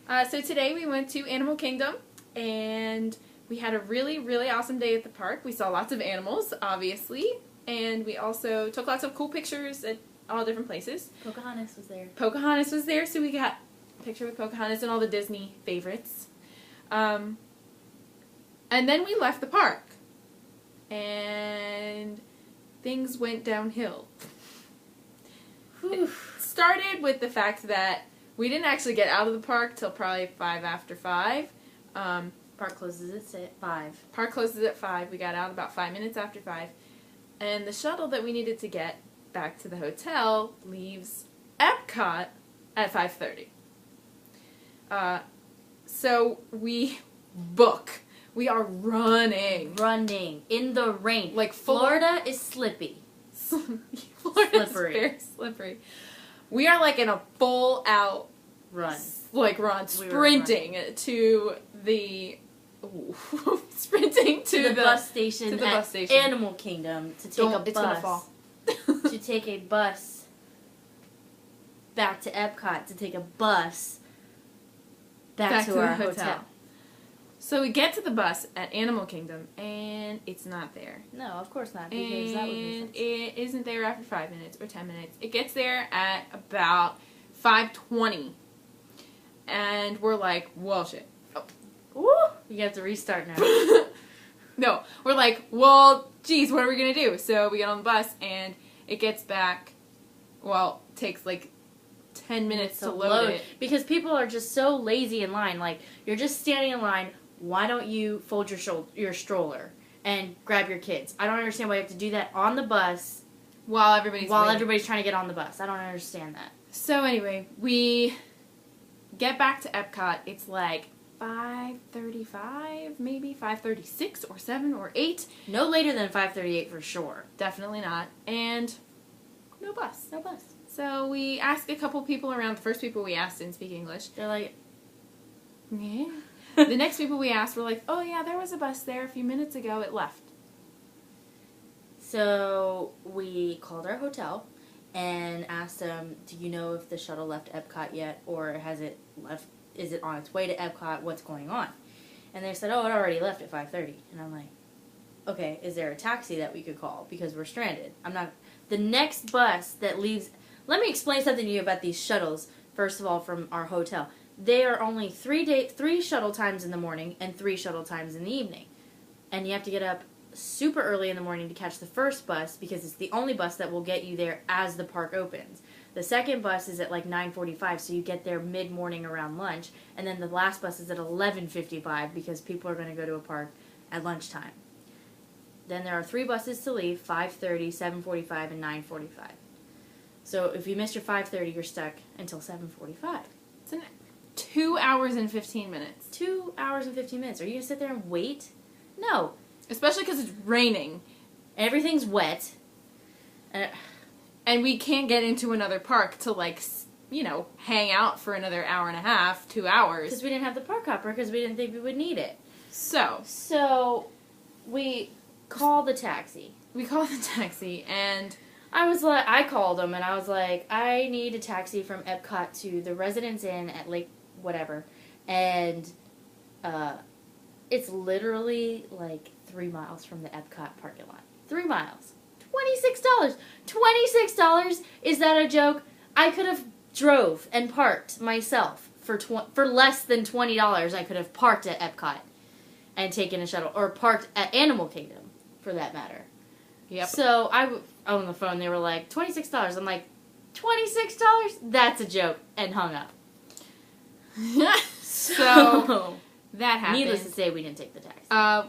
So today we went to Animal Kingdom, and we had a really, really awesome day at the park. We saw lots of animals, obviously, and we also took lots of cool pictures at all different places. Pocahontas was there. Pocahontas was there, so we got a picture with Pocahontas and all the Disney favorites. And then we left the park, and things went downhill. It started with the fact that we didn't actually get out of the park till probably 5 after 5. Park closes at 5. Park closes at 5. We got out about 5 minutes after 5. And the shuttle that we needed to get back to the hotel leaves Epcot at 5:30. So we book. We are running. Running in the rain. Like Florida is slippy. Florida's very slippery. We are like in a full out run, sprinting to the bus station to the bus station. Animal Kingdom to take a bus. It's gonna fall. To take a bus back to Epcot to take a bus back to our hotel. So we get to the bus at Animal Kingdom, and it's not there. No, of course not, because that would make sense. It isn't there after 5 minutes or 10 minutes. It gets there at about 5:20, and we're like, well, shit. Oh. You have to restart now. No, we're like, well, geez, what are we going to do? So we get on the bus, and it gets back, takes like 10 minutes to load it. Because people are just so lazy in line. Like, you're just standing in line. Why don't you fold your stroller and grab your kids? I don't understand why you have to do that on the bus while everybody's trying to get on the bus. I don't understand that. So anyway, we get back to Epcot. It's like 5:35, maybe 5:36 or 7 or 8. No later than 5:38 for sure. Definitely not. And no bus. No bus. So we asked a couple people around. The first people we asked didn't speak English. They're like, yeah. The next people we asked were like, oh yeah, there was a bus there a few minutes ago. It left. So we called our hotel and asked them, do you know if the shuttle left Epcot yet, or has it left? Is it on its way to Epcot? What's going on? And they said, oh, it already left at 5:30. And I'm like, okay, is there a taxi that we could call? Because we're stranded. The next bus that leaves... Let me explain something to you about these shuttles, first of all, from our hotel. They are only 3 shuttle times in the morning and 3 shuttle times in the evening. And you have to get up super early in the morning to catch the first bus because it's the only bus that will get you there as the park opens. The second bus is at like 9:45, so you get there mid-morning around lunch. And then the last bus is at 11:55 because people are going to go to a park at lunchtime. Then there are 3 buses to leave, 5:30, 7:45, and 9:45. So if you miss your 5:30, you're stuck until 7:45. It's 2 hours and 15 minutes. 2 hours and 15 minutes. Are you going to sit there and wait? No. Especially because it's raining. Everything's wet. And we can't get into another park to, hang out for another hour and a half, 2 hours. Because we didn't have the park hopper because we didn't think we would need it. So we called the taxi. And... I called them, and I was like, I need a taxi from Epcot to the Residence Inn at Lake whatever, and it's literally like 3 miles from the Epcot parking lot. 3 miles. $26. $26? Is that a joke? I could have drove and parked myself for less than $20. I could have parked at Epcot and taken a shuttle, or parked at Animal Kingdom, for that matter. Yep. So on the phone, they were like, $26. I'm like, $26? That's a joke, and hung up. So that happened. Needless to say, we didn't take the taxi.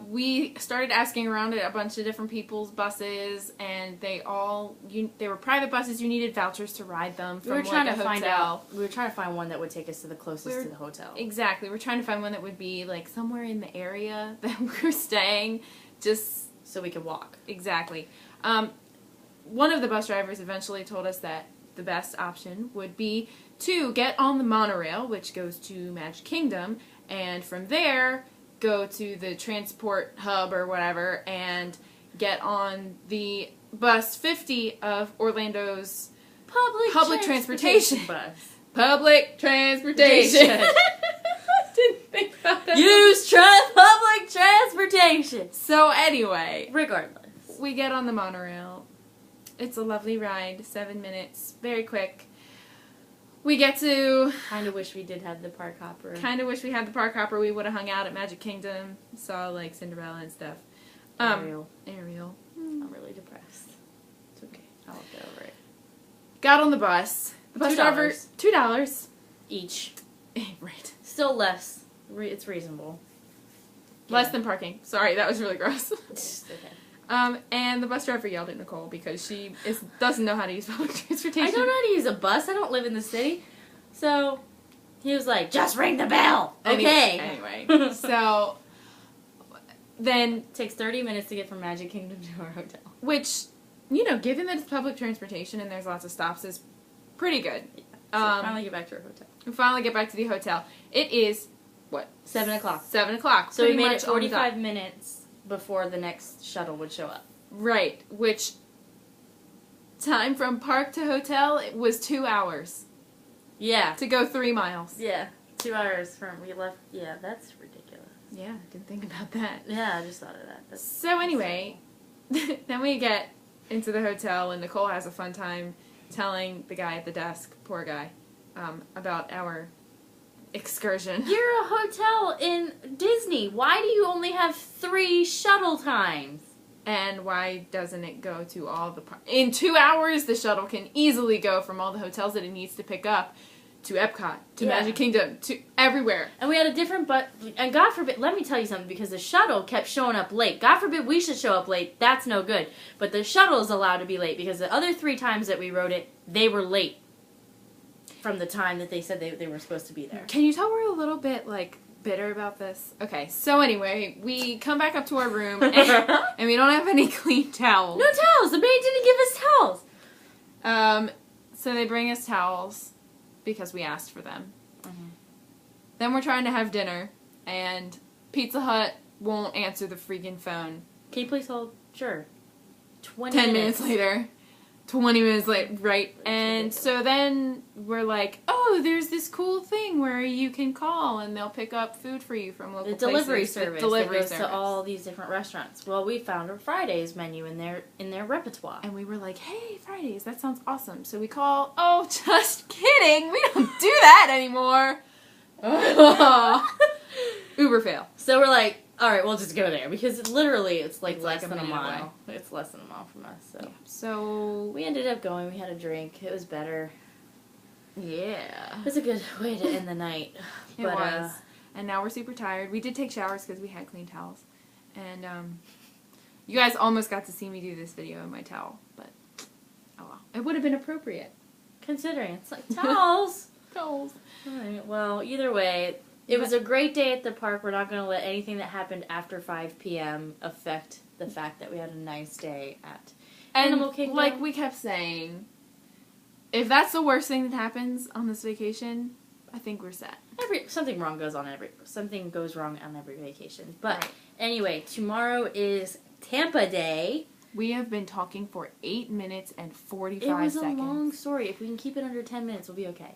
We started asking around at a bunch of different people's buses, and they were private buses. You needed vouchers to ride them from a hotel. We were trying to find one that would take us to the closest to the hotel. Exactly. We're trying to find one that would be like somewhere in the area that we're staying, just so we could walk. Exactly. One of the bus drivers eventually told us that the best option would be to get on the monorail, which goes to Magic Kingdom, and from there go to the transport hub or whatever and get on the bus 50 of Orlando's public transportation bus. Public transportation. Didn't think about that. Use public transportation. So anyway, Regardless. we get on the monorail. It's a lovely ride, 7 minutes, very quick. We get to... Kind of wish we did have the park hopper. Kind of wish we had the park hopper. We would have hung out at Magic Kingdom, saw like Cinderella and stuff. Ariel. I'm really depressed. It's okay. I'll get over it. Got on the bus. The bus driver... $2. Each. Right. Still less. It's reasonable. Less than parking. Sorry, that was really gross. Okay. And the bus driver yelled at Nicole because she doesn't know how to use public transportation. I don't know how to use a bus. I don't live in the city. So, he was like, just ring the bell. Okay. Anyway. So, then... It takes 30 minutes to get from Magic Kingdom to our hotel. Which, you know, given that it's public transportation and there's lots of stops, is pretty good. Yeah. So finally get back to our hotel. We finally get back to the hotel. It is, what? 7 o'clock. 7 o'clock. So we made it 45 minutes before the next shuttle would show up. Right, which time from park to hotel, it was 2 hours. Yeah. To go 3 miles. Yeah. 2 hours from we left. Yeah, that's ridiculous. Yeah, I didn't think about that. Yeah, I just thought of that. So anyway, then we get into the hotel and Nicole has a fun time telling the guy at the desk, poor guy, about our excursion. You're a hotel in Disney. Why do you only have 3 shuttle times? And why doesn't it go to all the in 2 hours, the shuttle can easily go from all the hotels that it needs to pick up to Epcot, to Magic Kingdom, to everywhere. And we had a different, and God forbid, let me tell you something, because the shuttle kept showing up late. God forbid we should show up late. That's no good. But the shuttle is allowed to be late, because the other 3 times that we rode it, they were late from the time that they said they were supposed to be there. Can you tell we're a little bit, like, bitter about this? Okay, so anyway, we come back up to our room, and we don't have any clean towels. No towels! The maid didn't give us towels! So they bring us towels, because we asked for them. Mm-hmm. Then we're trying to have dinner, and Pizza Hut won't answer the freaking phone. Can you please hold? Sure. 10 minutes later. 20 minutes late, right? And so then we're like, oh, there's this cool thing where you can call and they'll pick up food for you from local places. The delivery service that goes to all these different restaurants. Well, we found a Fridays menu in their repertoire. And we were like, hey, Fridays, that sounds awesome. So we call, oh, just kidding. We don't do that anymore. Uber fail. So we're like, all right, we'll just go there because it's like less like than a mile. It's less than a mile from us. So. Yeah. So we ended up going. We had a drink. It was better. Yeah. It was a good way to end the night. It was. And now we're super tired. We did take showers because we had clean towels. And you guys almost got to see me do this video in my towel, but oh well. It would have been appropriate. Considering it's like towels. Towels. All right. Well, either way. It was a great day at the park. We're not going to let anything that happened after 5 p.m. affect the fact that we had a nice day at Animal Kingdom. Like we kept saying, if that's the worst thing that happens on this vacation, I think we're set. Something goes wrong on every vacation. But anyway, tomorrow is Tampa Day. We have been talking for 8 minutes and 45 seconds. It was a long story. If we can keep it under 10 minutes, we'll be okay.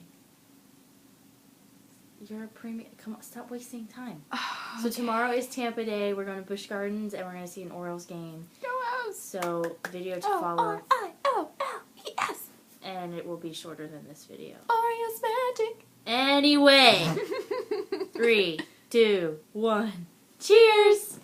You're a premium. Come on, stop wasting time. Oh, so tomorrow is Tampa Day. We're going to Busch Gardens and we're going to see an Orioles game. Go Owls! So video to follow. Orioles! And it will be shorter than this video. Orioles magic. Anyway, 3, 2, 1. Cheers!